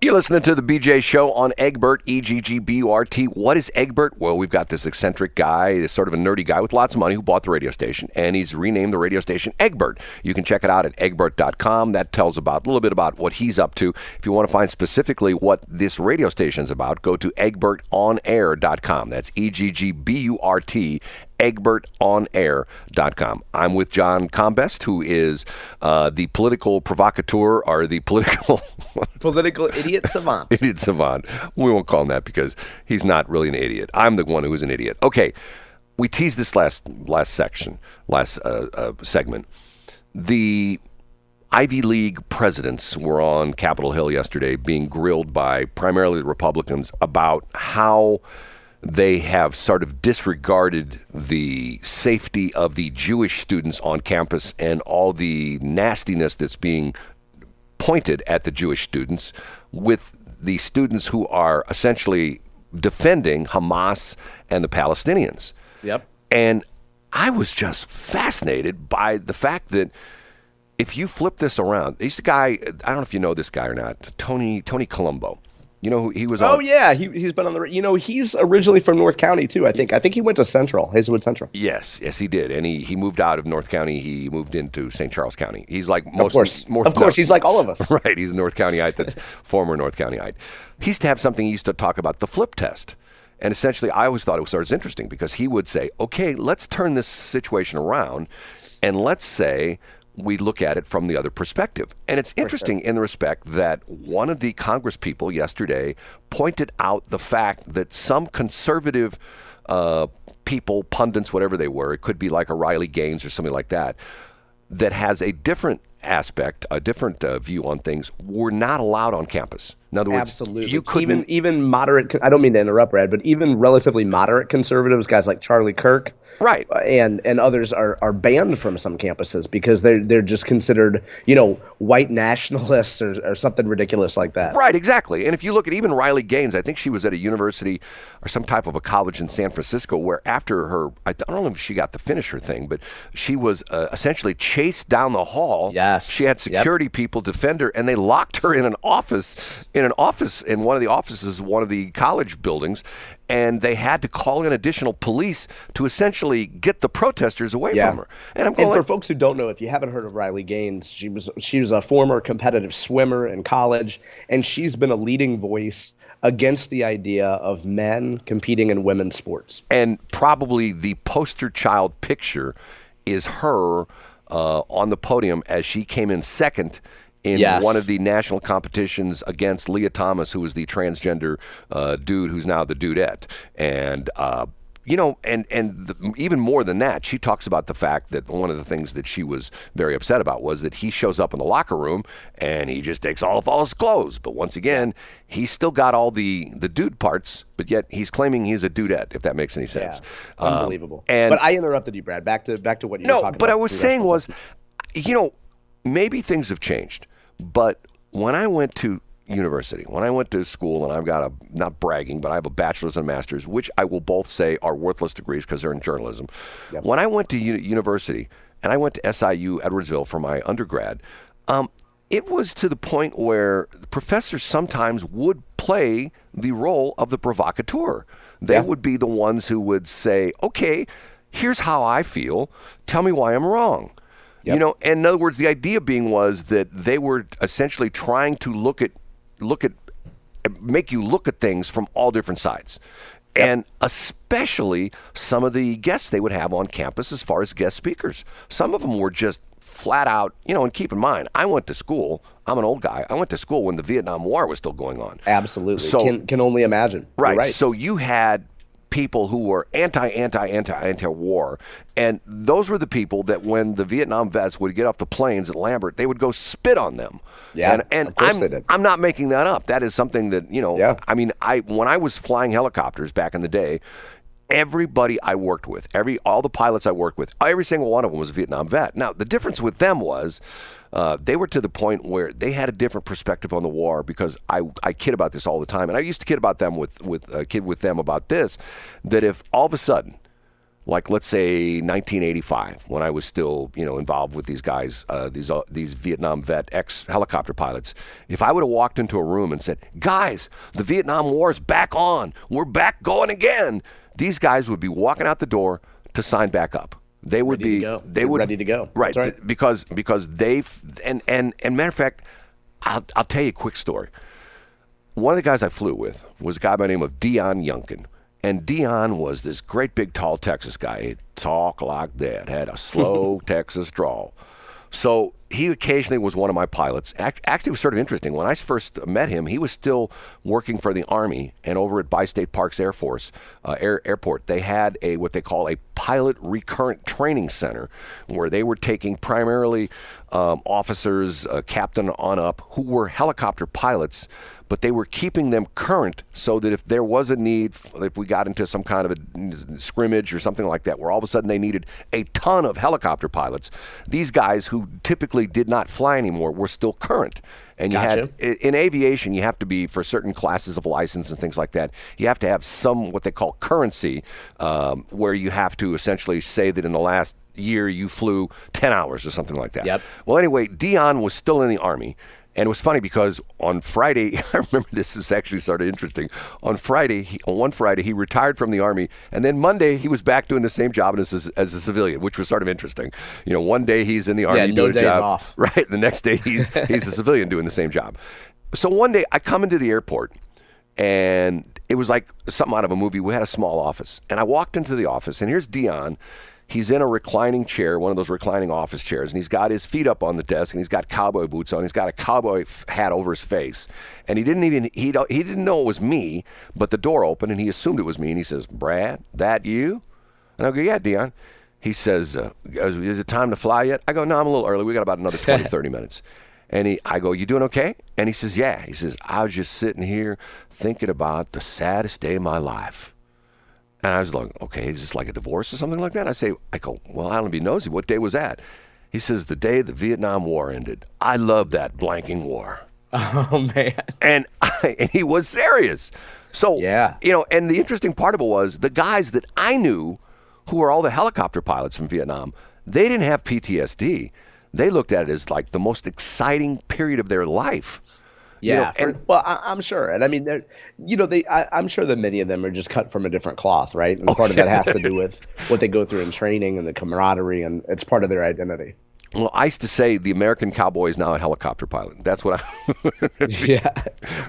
You're listening to the BJ Show on Egbert, E-G-G-B-U-R-T. What is Egbert? Well, we've got this eccentric guy, this sort of a nerdy guy with lots of money who bought the radio station, and he's renamed the radio station Egbert. You can check it out at egbert.com. That tells a little bit about what he's up to. If you want to find specifically what this radio station is about, go to egbertonair.com. That's E-G-G-B-U-R-T, egbertonair.com. I'm with John Combest, who is the political provocateur, or the political idiot savant. Idiot savant. We won't call him that because he's not really an idiot. I'm the one who is an idiot. Okay, we teased this last segment. The Ivy League presidents were on Capitol Hill yesterday being grilled by primarily the Republicans about how they have sort of disregarded the safety of the Jewish students on campus and all the nastiness that's being pointed at the Jewish students, with the students who are essentially defending Hamas and the Palestinians. Yep. And I was just fascinated by the fact that if you flip this around, he's the guy, I don't know if you know this guy or not, Tony Colombo. You know, he was on. Oh, yeah. He's been on the, he's originally from North County, too, I think. I think he went to Hazelwood Central. Yes, he did. And he moved out of North County. He moved into St. Charles County. He's like most. Of course, he's like all of us. Right. He's a North Countyite that's former North Countyite. He used to have something he used to talk about, the flip test. And essentially, I always thought it was interesting because he would say, okay, let's turn this situation around and let's say we look at it from the other perspective. And it's interesting in the respect that one of the Congress people yesterday pointed out the fact that some conservative people, pundits, whatever they were, it could be like a Riley Gaines or something like that, that has a different aspect, a different view on things, were not allowed on campus. In other words, absolutely. You couldn't even moderate. I don't mean to interrupt, Brad, but even relatively moderate conservatives, guys like Charlie Kirk, right, and others are banned from some campuses because they're just considered white nationalists or something ridiculous like that. Right, exactly. And if you look at even Riley Gaines, I think she was at a university or some type of a college in San Francisco where after her, I don't know if she got to finish her thing, but she was essentially chased down the hall. Yes. She had security people defend her, and they locked her in an office. In one of the offices of one of the college buildings, and they had to call in additional police to essentially get the protesters away from her. And for folks who don't know, if you haven't heard of Riley Gaines, she was a former competitive swimmer in college, and she's been a leading voice against the idea of men competing in women's sports. And probably the poster child picture is her on the podium as she came in second in one of the national competitions against Leah Thomas, who was the transgender dude who's now the dudette. And, even more than that, she talks about the fact that one of the things that she was very upset about was that he shows up in the locker room and he just takes all his clothes. But once again, he's still got all the dude parts, but yet he's claiming he's a dudette, if that makes any sense. Yeah. Unbelievable. But I interrupted you, Brad. Back to what you were talking about. No, but I was saying was, maybe things have changed. But when I went to university, when I went to school, and I've got not bragging, but I have a bachelor's and a master's, which I will both say are worthless degrees because they're in journalism. Yep. When I went to university, and I went to SIU Edwardsville for my undergrad, it was to the point where the professors sometimes would play the role of the provocateur. They would be the ones who would say, okay, here's how I feel. Tell me why I'm wrong. Yep. And in other words, the idea being was that they were essentially trying to make you look at things from all different sides. Yep. And especially some of the guests they would have on campus as far as guest speakers. Some of them were just flat out, and keep in mind, I went to school, I'm an old guy, I went to school when the Vietnam War was still going on. Absolutely. So, can only imagine. Right. So you had people who were anti-war, and those were the people that when the Vietnam vets would get off the planes at Lambert, they would go spit on them. Yeah, and of course they did. I'm not making that up. That is something that I mean, when I was flying helicopters back in the day, everybody I worked with, all the pilots I worked with, every single one of them was a Vietnam vet. Now the difference with them was they were to the point where they had a different perspective on the war, because I kid about this all the time, and I used to kid about them with them about this, that if all of a sudden like let's say 1985, when I was still, involved with these guys, these Vietnam vet ex-helicopter pilots. If I would have walked into a room and said, "Guys, the Vietnam War is back on. We're back going again," these guys would be walking out the door to sign back up. They would Ready be. to go. They would ready to go. Right, That's right. because they've and matter of fact, I'll tell you a quick story. One of the guys I flew with was a guy by the name of Dion Youngkin. And Dion was this great big tall Texas guy. He'd talk like that, had a slow Texas drawl. So he occasionally was one of my pilots. Actually, it was sort of interesting. When I first met him, he was still working for the Army, and over at Bi-State Parks Air Force Airport, they had what they call a pilot recurrent training center, where they were taking primarily officers, captain on up, who were helicopter pilots, but they were keeping them current so that if there was a need, if we got into some kind of a scrimmage or something like that, where all of a sudden they needed a ton of helicopter pilots, these guys who typically did not fly anymore were still current. And you Gotcha. had, in aviation, you have to be, for certain classes of license and things like that, you have to have some, what they call currency, where you have to essentially say that in the last year you flew 10 hours or something like that. Yep. Well, anyway, Dion was still in the Army. And it was funny because on Friday, I remember this is actually sort of interesting. On one Friday, he retired from the Army, and then Monday he was back doing the same job as a civilian, which was sort of interesting. One day he's in the Army no doing a days job, off. right? The next day he's a civilian doing the same job. So one day I come into the airport, and it was like something out of a movie. We had a small office, and I walked into the office, and here's Dion. He's in a reclining chair, one of those reclining office chairs, and he's got his feet up on the desk, and he's got cowboy boots on. He's got a cowboy hat over his face, and he didn't know it was me. But the door opened, and he assumed it was me, and he says, "Brad, that you?" And I go, "Yeah, Dion." He says, "Is it time to fly yet?" I go, "No, I'm a little early. We got about another 20, 30 minutes." And I go, "You doing okay?" And he says, "Yeah." He says, "I was just sitting here thinking about the saddest day of my life." And I was like, "Okay, is this like a divorce or something like that?" I go, "Well, I don't be nosy. What day was that?" He says, "The day the Vietnam War ended. I love that blanking war." Oh man. And he was serious. So, Yeah. And the interesting part of it was the guys that I knew who were all the helicopter pilots from Vietnam, they didn't have PTSD. They looked at it as like the most exciting period of their life. Yeah, and I'm sure, and I mean, I'm sure that many of them are just cut from a different cloth, right? And part of that has to do with what they go through in training and the camaraderie, and it's part of their identity. well, I used to say the American cowboy is now a helicopter pilot. That's what Yeah.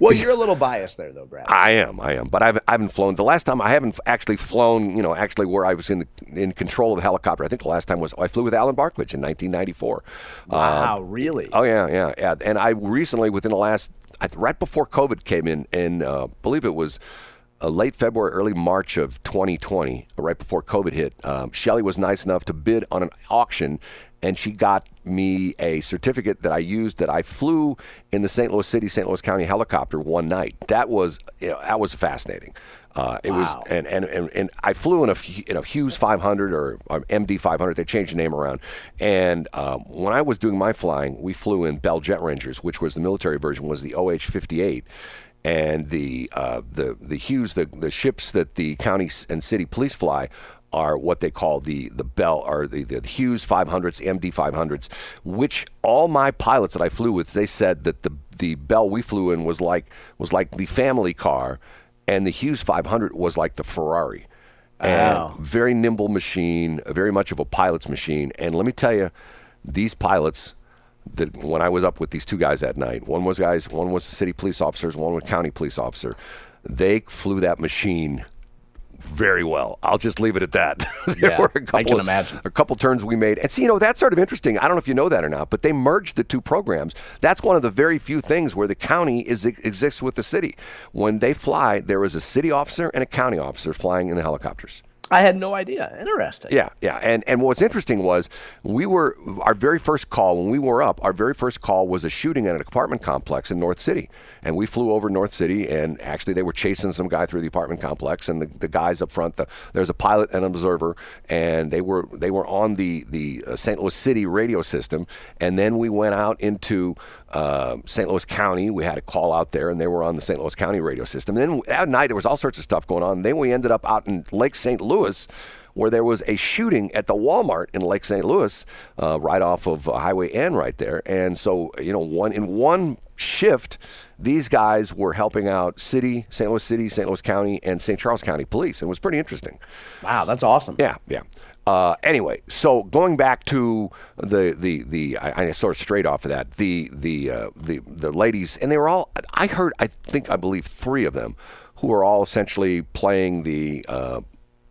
Well, you're a little biased there, though, Brad. I am. But I haven't flown. The last time I haven't actually flown, actually where I was in control of the helicopter. I think the last time was I flew with Alan Barklage in 1994. Wow, really? Oh yeah. And I recently, within the last, right before COVID came in, I believe it was late February, early March of 2020, right before COVID hit. Shelley was nice enough to bid on an auction, and she got me a certificate that I used, that I flew in the St. Louis City, St. Louis County helicopter one night. That was fascinating. It was, Wow. and I flew in a Hughes 500 or MD 500. They changed the name around. And when I was doing my flying, we flew in Bell Jet Rangers, which was the military version, was the OH-58. And the Hughes, the ships that the county and city police fly, are what they call the Bell, or the Hughes 500s, MD 500s, which all my pilots that I flew with, they said that the Bell we flew in was like the family car, and the Hughes 500 was like the Ferrari. Wow. And very nimble machine, very much of a pilot's machine. And let me tell you, these pilots, that when I was up with these two guys that night, one was city police officers, one was county police officer. They flew that machine very well. I'll just leave it at that. Yeah, I can imagine. A couple turns we made. And see, that's sort of interesting. I don't know if you know that or not, but they merged the two programs. That's one of the very few things where the county exists with the city. When they fly, there is a city officer and a county officer flying in the helicopters. I had no idea. Interesting. Yeah. And what's interesting was our very first call, when we were up, our very first call was a shooting at an apartment complex in North City. And we flew over North City, and actually they were chasing some guy through the apartment complex, and the guys up front, there's a pilot and an observer, and they were on the St. Louis City radio system. And then we went out into St. Louis County. We had a call out there, and they were on the St. Louis County radio system. And then that night, there was all sorts of stuff going on. Then we ended up out in Lake St. Louis, where there was a shooting at the Walmart in Lake St. Louis, right off of Highway N right there. And so, in one shift, these guys were helping out St. Louis City, St. Louis County, and St. Charles County Police. And it was pretty interesting. Wow, that's awesome. Yeah. Anyway, so going back to I sort of straight off of that, the ladies, and they were all, I believe 3 of them, who are all essentially playing the,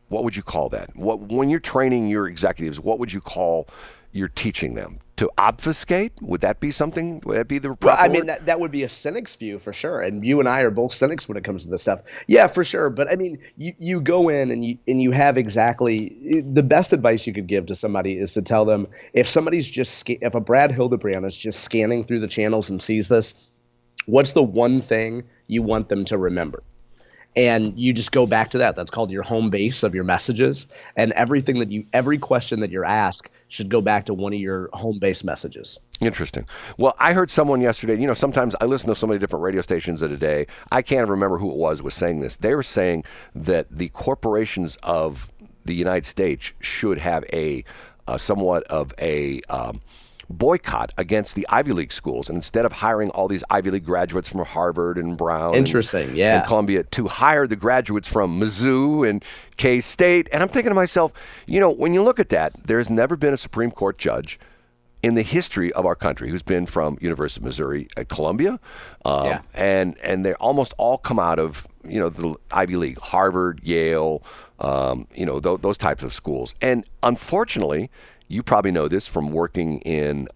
what would you call that? When you're training your executives, what would you call you're teaching them? To obfuscate? Would that be something? Would that be the proper word? That would be a cynic's view for sure. And you and I are both cynics when it comes to this stuff. Yeah, for sure. But you go in and you have exactly the best advice you could give to somebody is to tell them if a Brad Hildebrand is just scanning through the channels and sees this, what's the one thing you want them to remember? And you just go back to that. That's called your home base of your messages. And every question that you're asked should go back to one of your home base messages. Interesting. Well, I heard someone yesterday, sometimes I listen to so many different radio stations in a day. I can't remember who it was saying this. They were saying that the corporations of the United States should have a somewhat of a boycott against the Ivy League schools, and instead of hiring all these Ivy League graduates from Harvard and Brown and Columbia, to hire the graduates from Mizzou and K-State. And I'm thinking to myself, when you look at that, there's never been a Supreme Court judge in the history of our country who's been from University of Missouri at Columbia, and they almost all come out of the Ivy League, Harvard, Yale, those types of schools. And unfortunately, you probably know this from working in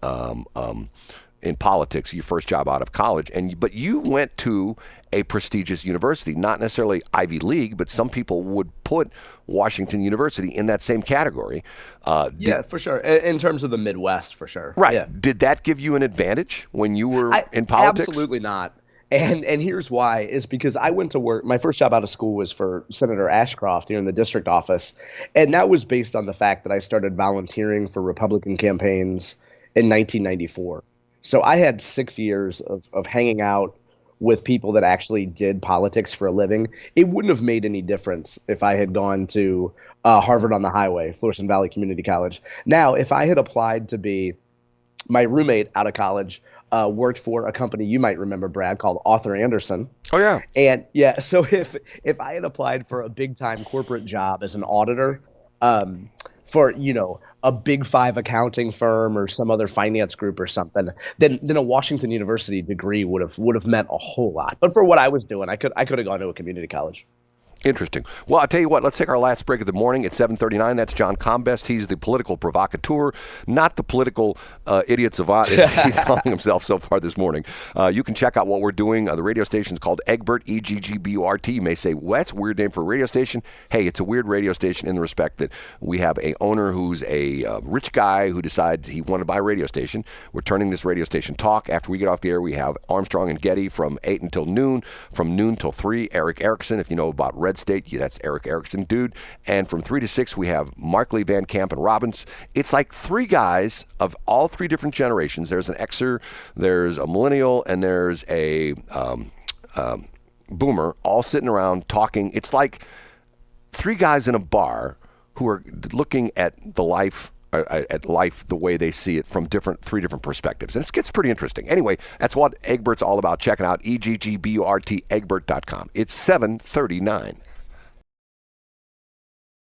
politics, your first job out of college, but you went to a prestigious university, not necessarily Ivy League, but some people would put Washington University in that same category. For sure. In terms of the Midwest, for sure. Right. Yeah. Did that give you an advantage when you were in politics? Absolutely not. And here's why, is because I went to work. My first job out of school was for Senator Ashcroft here in the district office. And that was based on the fact that I started volunteering for Republican campaigns in 1994. So I had 6 years of hanging out with people that actually did politics for a living. It wouldn't have made any difference if I had gone to Harvard on the Highway, Florissant Valley Community College. Now, if I had applied to be my roommate out of college, worked for a company you might remember, Brad, called Arthur Anderson. Oh, yeah. And so if I had applied for a big time corporate job as an auditor for, a Big 5 accounting firm or some other finance group or something, then a Washington University degree would have meant a whole lot. But for what I was doing, I could have gone to a community college. Interesting. Well, I'll tell you what, let's take our last break of the morning at 7:39. That's John Combest. He's the political provocateur, not the political idiot savant, as he's calling himself so far this morning. You can check out what we're doing. The radio station is called Egbert, Eggburt. You may say, well, that's a weird name for a radio station. Hey, it's a weird radio station in the respect that we have a owner who's a rich guy who decided he wanted to buy a radio station. We're turning this radio station talk. After we get off the air, we have Armstrong and Getty from 8 until noon. From noon till 3, Eric Erickson, if you know about Red State, that's Eric Erickson, dude. And from 3 to 6, we have Markley, Van Camp, and Robbins. It's like 3 guys of all 3 different generations. There's an Xer, there's a millennial, and there's a boomer, all sitting around talking. It's like 3 guys in a bar who are looking at life the way they see it from 3 different perspectives. And it gets pretty interesting. Anyway, that's what Egbert's all about. Check it out, Eggburt, Egbert.com. It's 7:39.